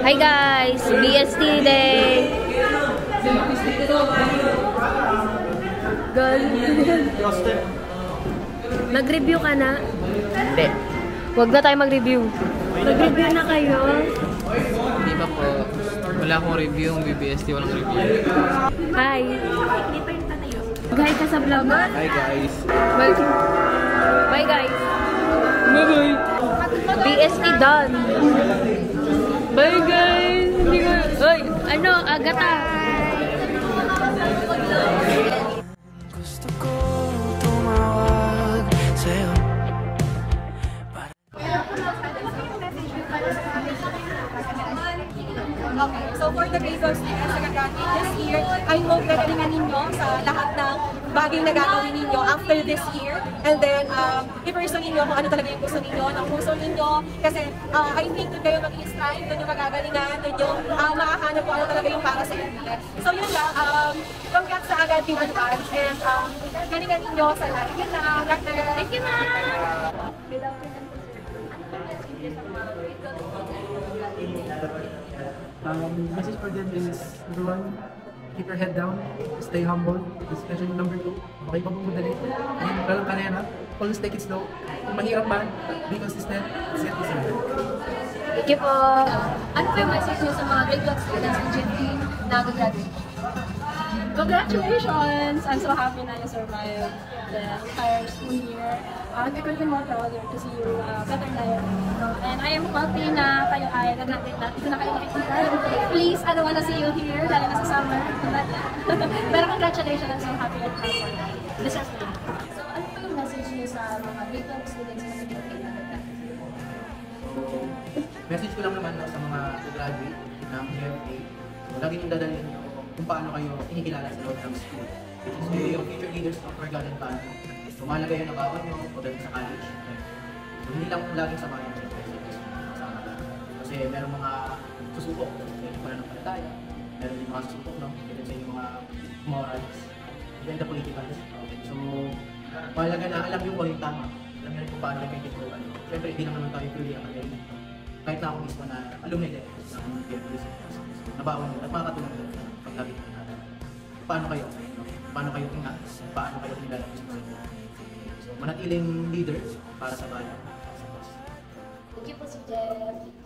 Hi guys! BST Day! Girl! Nag-review ka na? Hindi. Huwag na tayo mag-review. Nag-review na kayo? Hindi pa po. Wala akong review. Yung BBST walang review. Hi! Hi ka sa vlog. Hi guys! Bye guys! Bye-bye! BST done! Bye guys! Hoy! Ano? Agata! Gusto ko tumawag sa'yo. Okay, so for the grade of students na gagawin this year, I hope na galingan ninyo sa lahat ng bagay na gagawin ninyo after this year. And then, i-person ninyo kung ano talaga yung gusto ninyo, ng puso ninyo. Kasi I think doon kayo mag-i-strive, doon yung magagalingan, doon yung makahanap kung ano talaga yung para sa inyo. So yun lang, congrats sa agad in advance. And galingan ninyo sa lahat. Yun lang, thank you ma'am! Message for them is, number one, keep your head down, stay humble, especially number two, okay pa bumudali, and walang karera, always take it slow. Kung mahirap man, be consistent, set this in. Thank you po! Ano po yung message niyo sa mga grade 12 students ng GFT na graduate? Congratulations! I'm so happy na you survived the entire school year. I couldn't be more prouder to see you better life. And I am happy na kayo ay nag-graduate na. Dito na kayo nakikita. Please, I don't wanna see you here dahil nasa summer. Pero congratulations, I'm so happy and proud for you. Deserve it. So, ano po yung message niyo sa mga grade 12 students na GFT na graduate? Message ko lang naman sa mga graduate ng GFA, lagi nyung dadalhin nyo kung paano kayo kinikilala sa loob ng school. Which is yung future leaders of our garden paano. So, mahalaga yun ang bawat nyo pagdating sa college. So, hindi lang laging samahan yung kasi meron mga susubok, meron yung pananampalataya, meron yung mga susubok, no? Meron sa yung mga morals, even the politicals. So, mahalaga na alam yung kung yung tama, alam nyo rin kung paano kayo kitulungan. Siyempre, hindi naman tayo purely academic. Kahit na ako mismo na alumni din ng PFDC. Nabawan mo at makakatulong din pag lagi natin. Paano kayo? Paano kayo tingnan? Paano kayo nilalabas sa inyo? So, manatiling leader para sa bayan. Thank you po si Jeff.